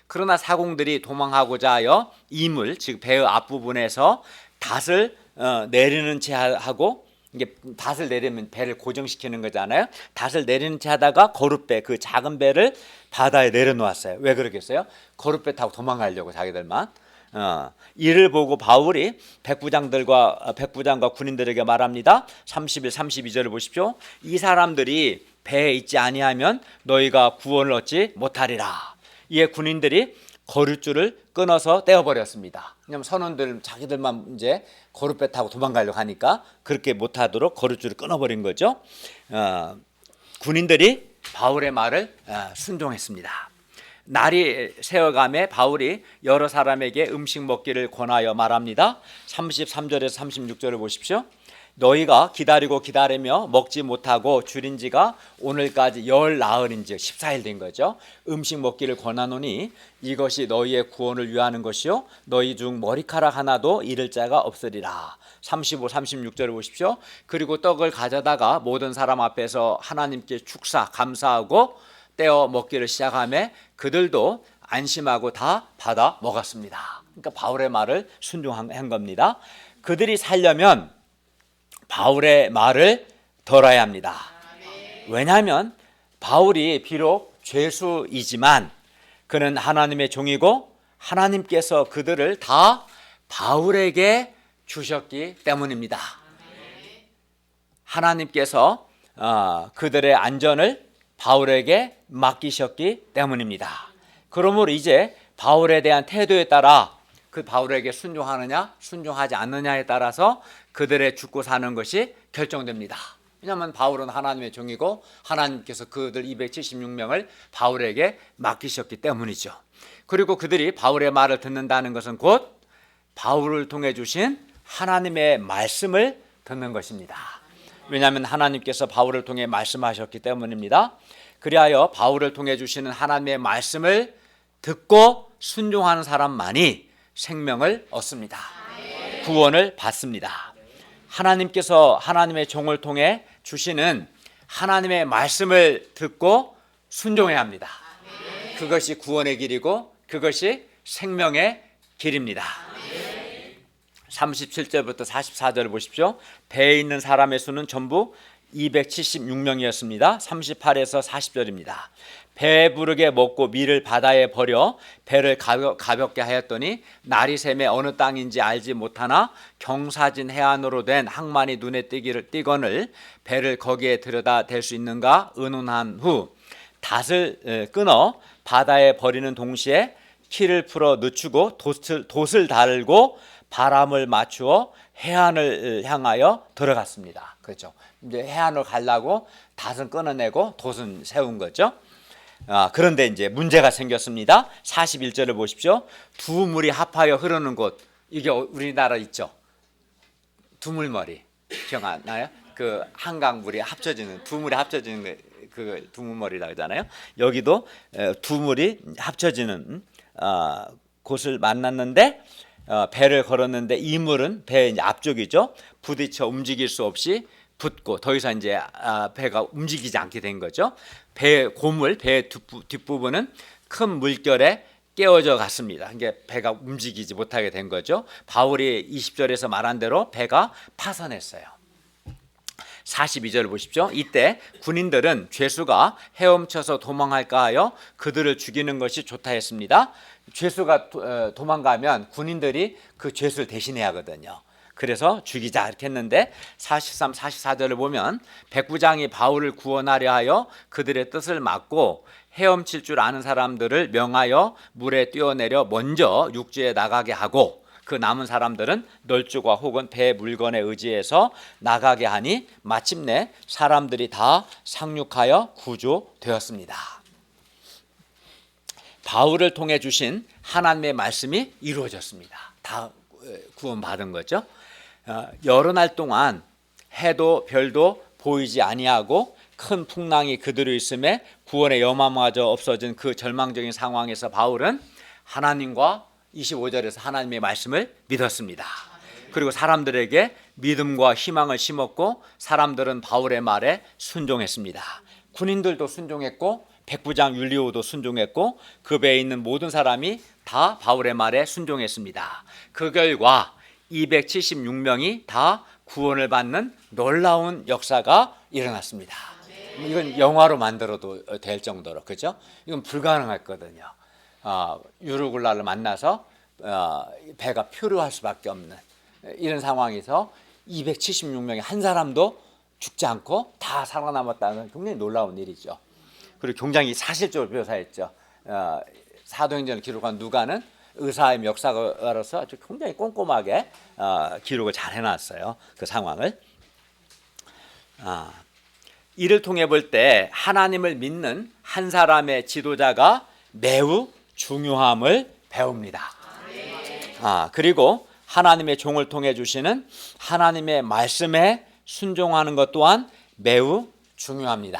그러나 사공들이 도망하고자 하여 이물 즉 배의 앞부분에서 닷을 내리는 채 하고 이게 닷을 내리면 배를 고정시키는 거잖아요. 닷을 내리는 채 하다가 거룻배 그 작은 배를 바다에 내려놓았어요. 왜 그러겠어요? 거룻배 타고 도망가려고 자기들만. 이를 보고 바울이 백부장과 군인들에게 말합니다. 31, 32절을 보십시오. 이 사람들이 배에 있지 아니하면 너희가 구원을 얻지 못하리라. 이에 군인들이 거룻줄을 끊어서 떼어버렸습니다. 왜냐하면 선원들 자기들만 이제 거룻배 타고 도망가려고 하니까 그렇게 못하도록 거룻줄을 끊어버린 거죠. 군인들이 바울의 말을 순종했습니다. 날이 새어가매 바울이 여러 사람에게 음식 먹기를 권하여 말합니다. 33절에서 36절을 보십시오. 너희가 기다리며 먹지 못하고 줄인 지가 오늘까지 열 나흘인즉 14일 된 거죠. 음식 먹기를 권하노니 이것이 너희의 구원을 위하는 것이요 너희 중 머리카락 하나도 잃을 자가 없으리라. 35, 36절을 보십시오. 그리고 떡을 가져다가 모든 사람 앞에서 하나님께 축사 감사하고 떼어 먹기를 시작하며 그들도 안심하고 다 받아 먹었습니다. 그러니까 바울의 말을 순종한 겁니다. 그들이 살려면 바울의 말을 들어야 합니다. 왜냐하면 바울이 비록 죄수이지만 그는 하나님의 종이고 하나님께서 그들을 다 바울에게 주셨기 때문입니다. 하나님께서 그들의 안전을 바울에게 맡기셨기 때문입니다. 그러므로 이제 바울에 대한 태도에 따라 그 바울에게 순종하느냐 순종하지 않느냐에 따라서 그들의 죽고 사는 것이 결정됩니다. 왜냐하면 바울은 하나님의 종이고 하나님께서 그들 276명을 바울에게 맡기셨기 때문이죠. 그리고 그들이 바울의 말을 듣는다는 것은 곧 바울을 통해 주신 하나님의 말씀을 듣는 것입니다. 왜냐하면 하나님께서 바울을 통해 말씀하셨기 때문입니다. 그리하여 바울을 통해 주시는 하나님의 말씀을 듣고 순종하는 사람만이 생명을 얻습니다. 구원을 받습니다. 하나님께서 하나님의 종을 통해 주시는 하나님의 말씀을 듣고 순종해야 합니다. 그것이 구원의 길이고 그것이 생명의 길입니다. 37절부터 44절을 보십시오. 배에 있는 사람의 수는 전부 276명이었습니다. 38에서 40절입니다. 배부르게 먹고 밀을 바다에 버려 배를 가볍게 하였더니 날이 새매 어느 땅인지 알지 못하나 경사진 해안으로 된 항만이 눈에 띄거늘 배를 거기에 들여다 댈 수 있는가 의논한 후 닷을 끊어 바다에 버리는 동시에 키를 풀어 늦추고 돛을 달고 바람을 맞추어 해안을 향하여 들어갔습니다. 그렇죠. 이제 해안을 가려고 닷은 끊어내고 돛은 세운 거죠. 그런데 이제 문제가 생겼습니다. 41절을 보십시오. 두 물이 합하여 흐르는 곳, 이게 우리나라 있죠. 두물머리 기억 안 나요? 그 한강 물이 합쳐지는 두 물이 합쳐지는 그 두물머리라고 하잖아요. 여기도 두 물이 합쳐지는 곳을 만났는데 배를 걸었는데 이 물은 배의 이제 앞쪽이죠. 부딪혀 움직일 수 없이 붙고 더 이상 이제 배가 움직이지 않게 된 거죠. 배의 고물, 배의 뒷부분은 큰 물결에 깨어져 갔습니다. 이게 배가 움직이지 못하게 된 거죠. 바울이 20절에서 말한 대로 배가 파선했어요. 42절을 보십시오. 이때 군인들은 죄수가 헤엄쳐서 도망할까 하여 그들을 죽이는 것이 좋다 했습니다. 죄수가 도망가면 군인들이 그 죄수를 대신해야 하거든요. 그래서 죽이자 이렇게 했는데 43, 44절을 보면 백부장이 바울을 구원하려 하여 그들의 뜻을 막고 헤엄칠 줄 아는 사람들을 명하여 물에 뛰어내려 먼저 육지에 나가게 하고 그 남은 사람들은 널주가 혹은 배 물건에 의지해서 나가게 하니 마침내 사람들이 다 상륙하여 구조되었습니다. 바울을 통해 주신 하나님의 말씀이 이루어졌습니다. 다 구원받은 거죠. 여러 날 동안 해도 별도 보이지 아니하고 큰 풍랑이 그대로 있음에 구원의 여망마저 없어진 그 절망적인 상황에서 바울은 하나님과 25절에서 하나님의 말씀을 믿었습니다. 그리고 사람들에게 믿음과 희망을 심었고 사람들은 바울의 말에 순종했습니다. 군인들도 순종했고 백부장 율리오도 순종했고 그 배에 있는 모든 사람이 다 바울의 말에 순종했습니다. 그 결과 276명이 다 구원을 받는 놀라운 역사가 일어났습니다. 이건 영화로 만들어도 될 정도로, 그죠? 이건 불가능했거든요. 유르굴라를 만나서 배가 표류할 수밖에 없는 이런 상황에서 276명이 한 사람도 죽지 않고 다 살아남았다는 굉장히 놀라운 일이죠. 그리고 굉장히 사실적으로 묘사했죠. 사도행전을 기록한 누가는 의사의 역사가로서 아주 굉장히 꼼꼼하게 기록을 잘 해놨어요. 그 상황을. 이를 통해 볼 때 하나님을 믿는 한 사람의 지도자가 매우 중요함을 배웁니다. 그리고 하나님의 종을 통해 주시는 하나님의 말씀에 순종하는 것 또한 매우 중요합니다.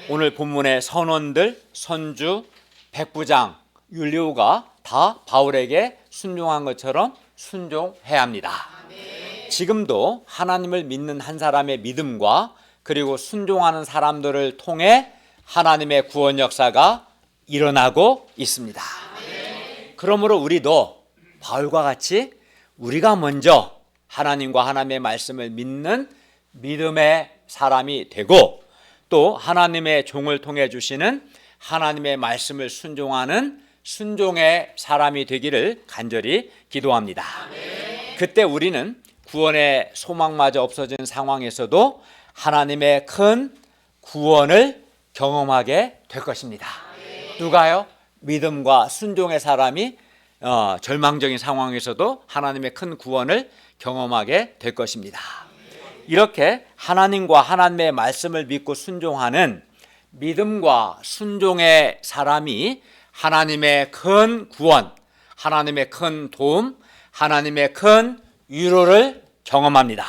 오늘 본문의 선원들, 선주, 백부장, 율리오가 다 바울에게 순종한 것처럼 순종해야 합니다. 지금도 하나님을 믿는 한 사람의 믿음과 그리고 순종하는 사람들을 통해 하나님의 구원 역사가 일어나고 있습니다. 그러므로 우리도 바울과 같이 우리가 먼저 하나님과 하나님의 말씀을 믿는 믿음의 사람이 되고 또 하나님의 종을 통해 주시는 하나님의 말씀을 순종하는 순종의 사람이 되기를 간절히 기도합니다. 그때 우리는 구원의 소망마저 없어진 상황에서도 하나님의 큰 구원을 경험하게 될 것입니다. 누가요? 믿음과 순종의 사람이 절망적인 상황에서도 하나님의 큰 구원을 경험하게 될 것입니다. 이렇게 하나님과 하나님의 말씀을 믿고 순종하는 믿음과 순종의 사람이 하나님의 큰 구원, 하나님의 큰 도움, 하나님의 큰 위로를 경험합니다.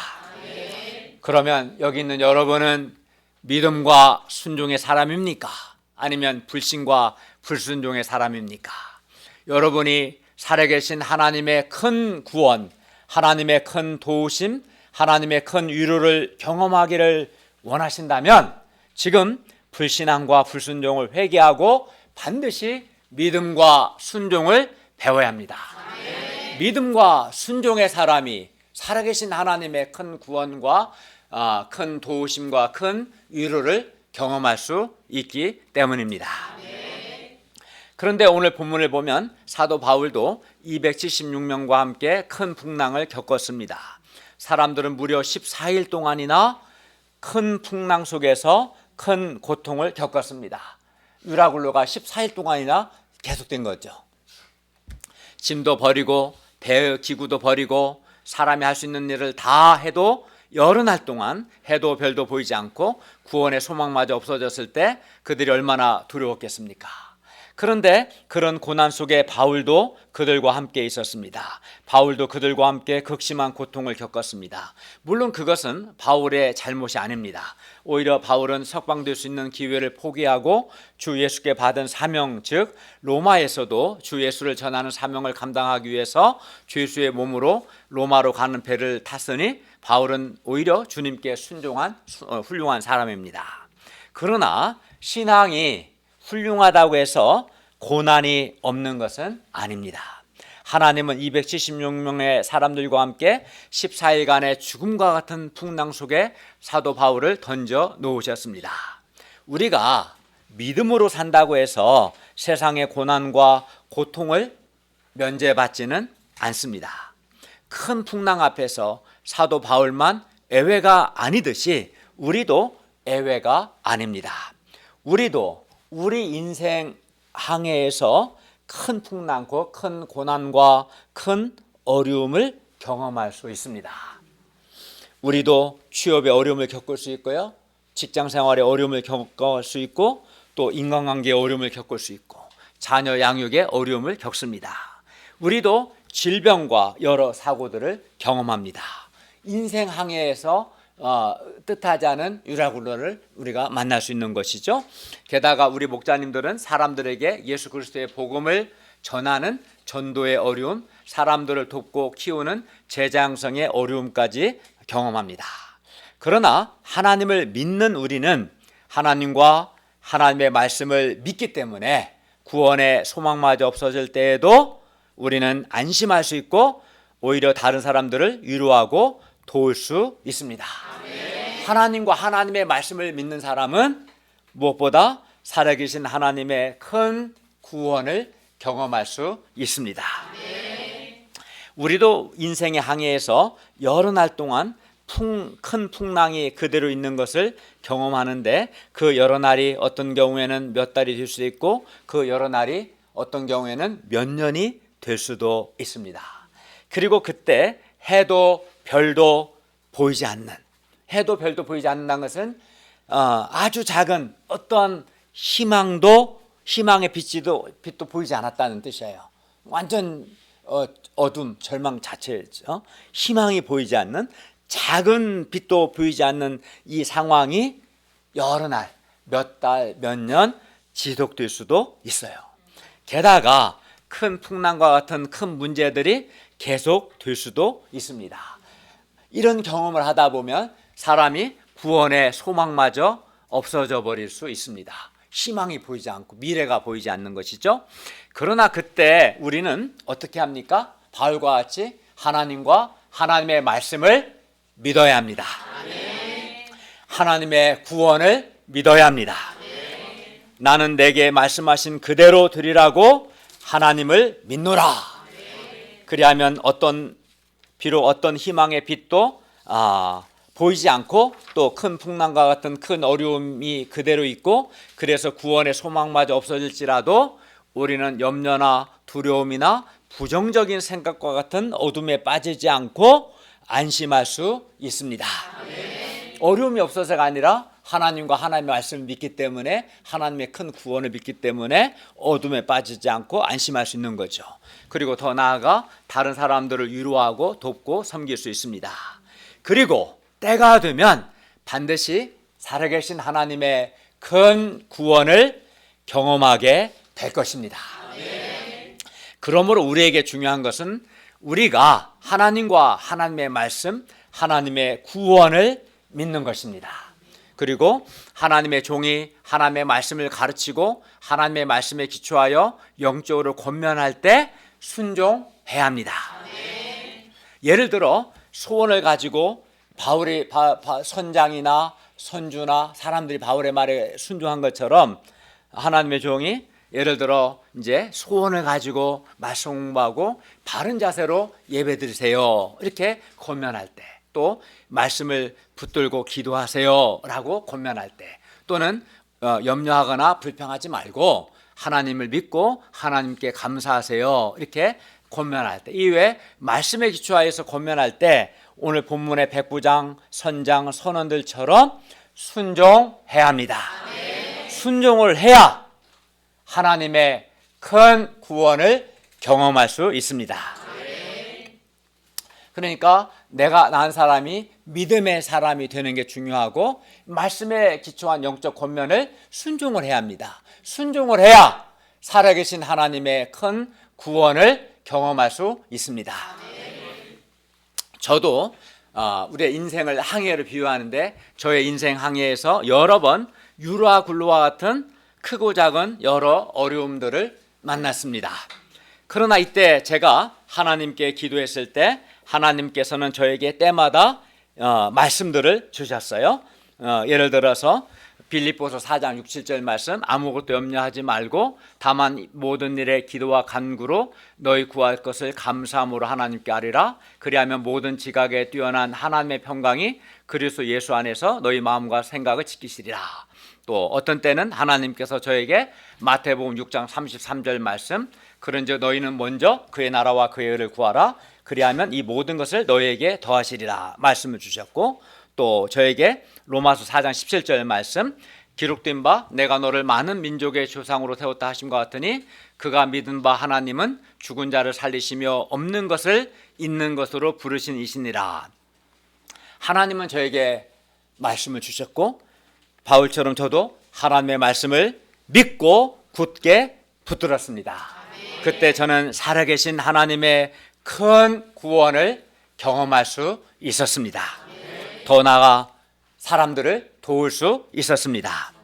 그러면 여기 있는 여러분은 믿음과 순종의 사람입니까? 아니면 불신과 불순종의 사람입니까? 여러분이 살아계신 하나님의 큰 구원, 하나님의 큰 도우심, 하나님의 큰 위로를 경험하기를 원하신다면 지금 불신앙과 불순종을 회개하고 반드시 믿음과 순종을 배워야 합니다. 믿음과 순종의 사람이 살아계신 하나님의 큰 구원과 큰 도우심과 큰 위로를 경험할 수 있기 때문입니다. 그런데 오늘 본문을 보면 사도 바울도 276명과 함께 큰 풍랑을 겪었습니다. 사람들은 무려 14일 동안이나 큰 풍랑 속에서 큰 고통을 겪었습니다. 유라굴로가 14일 동안이나 계속된 거죠. 짐도 버리고 배의 기구도 버리고 사람이 할 수 있는 일을 다 해도 여러 날 동안 해도 별도 보이지 않고 구원의 소망마저 없어졌을 때 그들이 얼마나 두려웠겠습니까? 그런데 그런 고난 속에 바울도 그들과 함께 있었습니다. 바울도 그들과 함께 극심한 고통을 겪었습니다. 물론 그것은 바울의 잘못이 아닙니다. 오히려 바울은 석방될 수 있는 기회를 포기하고 주 예수께 받은 사명, 즉 로마에서도 주 예수를 전하는 사명을 감당하기 위해서 주 예수의 몸으로 로마로 가는 배를 탔으니 바울은 오히려 주님께 순종한 훌륭한 사람입니다. 그러나 신앙이 훌륭하다고 해서 고난이 없는 것은 아닙니다. 하나님은 276명의 사람들과 함께 14일간의 죽음과 같은 풍랑 속에 사도 바울을 던져 놓으셨습니다. 우리가 믿음으로 산다고 해서 세상의 고난과 고통을 면제받지는 않습니다. 큰 풍랑 앞에서 사도 바울만 예외가 아니듯이 우리도 예외가 아닙니다. 우리도 우리 인생 항해에서 큰 풍랑과 큰 고난과 큰 어려움을 경험할 수 있습니다. 우리도 취업에 어려움을 겪을 수 있고요, 직장 생활에 어려움을 겪을 수 있고, 또 인간관계에 어려움을 겪을 수 있고, 자녀 양육에 어려움을 겪습니다. 우리도 질병과 여러 사고들을 경험합니다. 인생 항해에서 뜻하지 않은 유라굴로를 우리가 만날 수 있는 것이죠. 게다가 우리 목자님들은 사람들에게 예수 그리스도의 복음을 전하는 전도의 어려움, 사람들을 돕고 키우는 제자 양성의 어려움까지 경험합니다. 그러나 하나님을 믿는 우리는 하나님과 하나님의 말씀을 믿기 때문에 구원의 소망마저 없어질 때에도 우리는 안심할 수 있고 오히려 다른 사람들을 위로하고 도울 수 있습니다. 하나님과 하나님의 말씀을 믿는 사람은 무엇보다 살아계신 하나님의 큰 구원을 경험할 수 있습니다. 우리도 인생의 항해에서 여러 날 동안 큰 풍랑이 그대로 있는 것을 경험하는데, 그 여러 날이 어떤 경우에는 몇 달이 될 수도 있고, 그 여러 날이 어떤 경우에는 몇 년이 될 수도 있습니다. 그리고 그때 해도 별도 보이지 않는, 해도 별도 보이지 않는다는 것은 아주 작은 어떤 희망의 빛도 보이지 않았다는 뜻이에요. 완전 어둠, 절망 자체죠. 희망이 보이지 않는, 작은 빛도 보이지 않는 이 상황이 여러 날, 몇 달, 몇 년 지속될 수도 있어요. 게다가 큰 풍랑과 같은 큰 문제들이 계속될 수도 있습니다. 이런 경험을 하다 보면 사람이 구원의 소망마저 없어져 버릴 수 있습니다. 희망이 보이지 않고 미래가 보이지 않는 것이죠. 그러나 그때 우리는 어떻게 합니까? 바울과 같이 하나님과 하나님의 말씀을 믿어야 합니다. 하나님의 구원을 믿어야 합니다. 나는 내게 말씀하신 그대로 되리라고 하나님을 믿노라. 그리하면 비록 어떤 희망의 빛도 보이지 않고 또 큰 풍랑과 같은 큰 어려움이 그대로 있고, 그래서 구원의 소망마저 없어질지라도 우리는 염려나 두려움이나 부정적인 생각과 같은 어둠에 빠지지 않고 안심할 수 있습니다. 어려움이 없어서가 아니라 하나님과 하나님의 말씀을 믿기 때문에, 하나님의 큰 구원을 믿기 때문에 어둠에 빠지지 않고 안심할 수 있는 거죠. 그리고 더 나아가 다른 사람들을 위로하고 돕고 섬길 수 있습니다. 그리고 때가 되면 반드시 살아계신 하나님의 큰 구원을 경험하게 될 것입니다. 그러므로 우리에게 중요한 것은 우리가 하나님과 하나님의 말씀, 하나님의 구원을 믿는 것입니다. 그리고 하나님의 종이 하나님의 말씀을 가르치고 하나님의 말씀에 기초하여 영적으로 권면할 때 순종해야 합니다. 예를 들어 소원을 가지고 바울이 선장이나 선주나 사람들이 바울의 말에 순종한 것처럼 하나님의 종이 예를 들어 이제 소원을 가지고 말씀 공부하고 바른 자세로 예배드리세요 이렇게 권면할 때, 또 말씀을 붙들고 기도하세요 라고 권면할 때, 또는 염려하거나 불평하지 말고 하나님을 믿고 하나님께 감사하세요 이렇게 권면할 때, 이외에 말씀에 기초하여서 권면할 때 오늘 본문의 백부장, 선장, 선원들처럼 순종해야 합니다. 순종을 해야 하나님의 큰 구원을 경험할 수 있습니다. 그러니까 내가 낳은 사람이 믿음의 사람이 되는 게 중요하고, 말씀에 기초한 영적 권면을 순종을 해야 합니다. 순종을 해야 살아계신 하나님의 큰 구원을 경험할 수 있습니다. 저도 우리의 인생을 항해로 비유하는데, 저의 인생 항해에서 여러 번 유라 굴로와 같은 크고 작은 여러 어려움들을 만났습니다. 그러나 이때 제가 하나님께 기도했을 때 하나님께서는 저에게 때마다 말씀들을 주셨어요. 예를 들어서 빌립보서 4장 6, 7절 말씀, 아무것도 염려하지 말고 다만 모든 일에 기도와 간구로 너희 구할 것을 감사함으로 하나님께 아뢰라. 그리하면 모든 지각에 뛰어난 하나님의 평강이 그리스도 예수 안에서 너희 마음과 생각을 지키시리라. 또 어떤 때는 하나님께서 저에게 마태복음 6장 33절 말씀, 그런즉 너희는 먼저 그의 나라와 그의 의를 구하라, 그리하면 이 모든 것을 너희에게 더하시리라 말씀을 주셨고, 또 저에게 로마서 4장 17절 말씀, 기록된 바 내가 너를 많은 민족의 조상으로 세웠다 하심과 같으니 그가 믿은 바 하나님은 죽은 자를 살리시며 없는 것을 있는 것으로 부르신 이시니라. 하나님은 저에게 말씀을 주셨고, 바울처럼 저도 하나님의 말씀을 믿고 굳게 붙들었습니다. 그때 저는 살아계신 하나님의 큰 구원을 경험할 수 있었습니다. 더 나아가 사람들을 도울 수 있었습니다.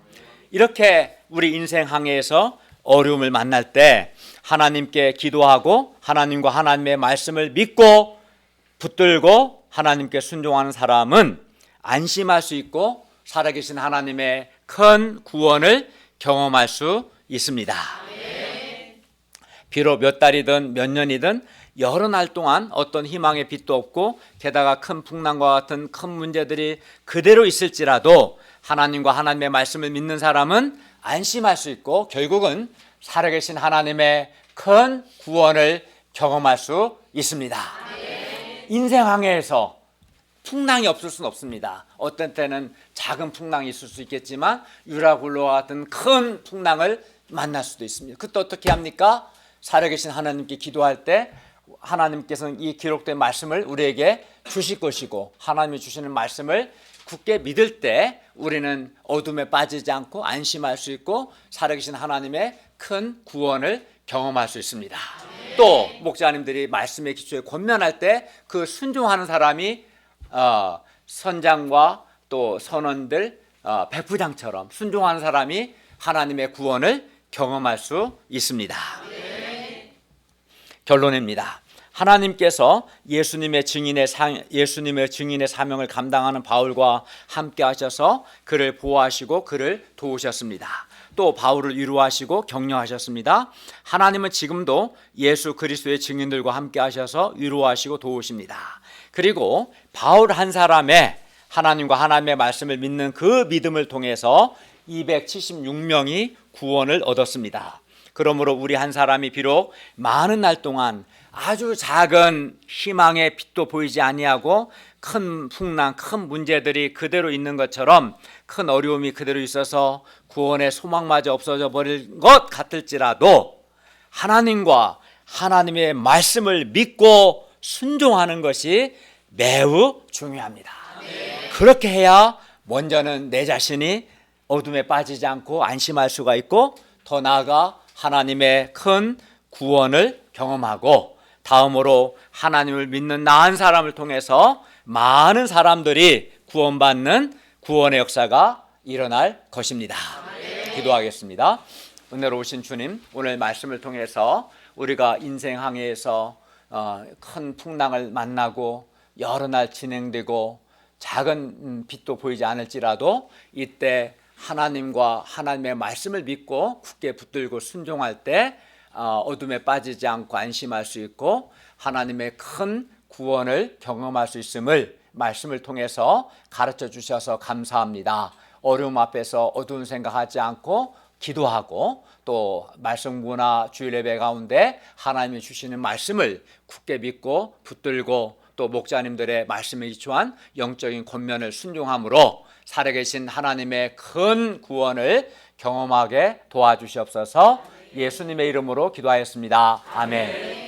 이렇게 우리 인생 항해에서 어려움을 만날 때 하나님께 기도하고 하나님과 하나님의 말씀을 믿고 붙들고 하나님께 순종하는 사람은 안심할 수 있고 살아계신 하나님의 큰 구원을 경험할 수 있습니다. 비록 몇 달이든 몇 년이든 여러 날 동안 어떤 희망의 빛도 없고 게다가 큰 풍랑과 같은 큰 문제들이 그대로 있을지라도 하나님과 하나님의 말씀을 믿는 사람은 안심할 수 있고 결국은 살아계신 하나님의 큰 구원을 경험할 수 있습니다. 인생 항해에서 풍랑이 없을 수는 없습니다. 어떤 때는 작은 풍랑이 있을 수 있겠지만 유라굴로와 같은 큰 풍랑을 만날 수도 있습니다. 그때 어떻게 합니까? 살아계신 하나님께 기도할 때 하나님께서는 이 기록된 말씀을 우리에게 주실 것이고, 하나님이 주시는 말씀을 굳게 믿을 때 우리는 어둠에 빠지지 않고 안심할 수 있고 살아계신 하나님의 큰 구원을 경험할 수 있습니다. 또 목자님들이 말씀의 기초에 권면할 때 그 순종하는 사람이 선장과 또 선원들 백부장처럼 순종하는 사람이 하나님의 구원을 경험할 수 있습니다. 결론입니다. 하나님께서 예수님의 증인의 사명을 감당하는 바울과 함께 하셔서 그를 보호하시고 그를 도우셨습니다. 또 바울을 위로하시고 격려하셨습니다. 하나님은 지금도 예수 그리스도의 증인들과 함께 하셔서 위로하시고 도우십니다. 그리고 바울 한 사람의 하나님과 하나님의 말씀을 믿는 그 믿음을 통해서 276명이 구원을 얻었습니다. 그러므로 우리 한 사람이 비록 많은 날 동안 아주 작은 희망의 빛도 보이지 아니하고 큰 풍랑, 큰 문제들이 그대로 있는 것처럼 큰 어려움이 그대로 있어서 구원의 소망마저 없어져 버릴 것 같을지라도 하나님과 하나님의 말씀을 믿고 순종하는 것이 매우 중요합니다. 그렇게 해야 먼저는 내 자신이 어둠에 빠지지 않고 안심할 수가 있고, 더 나아가 하나님의 큰 구원을 경험하고, 다음으로 하나님을 믿는 나은 사람을 통해서 많은 사람들이 구원받는 구원의 역사가 일어날 것입니다. 기도하겠습니다. 은혜로우신 주님, 오늘 말씀을 통해서 우리가 인생 항해에서 큰 풍랑을 만나고 여러 날 진행되고 작은 빛도 보이지 않을지라도 이때 하나님과 하나님의 말씀을 믿고 굳게 붙들고 순종할 때 어둠에 빠지지 않고 안심할 수 있고 하나님의 큰 구원을 경험할 수 있음을 말씀을 통해서 가르쳐 주셔서 감사합니다. 어려움 앞에서 어두운 생각하지 않고 기도하고 또 말씀 공부나 주일 예배 가운데 하나님이 주시는 말씀을 굳게 믿고 붙들고 또 목자님들의 말씀에 기초한 영적인 권면을 순종함으로 살아계신 하나님의 큰 구원을 경험하게 도와주시옵소서. 예수님의 이름으로 기도하였습니다. 아멘.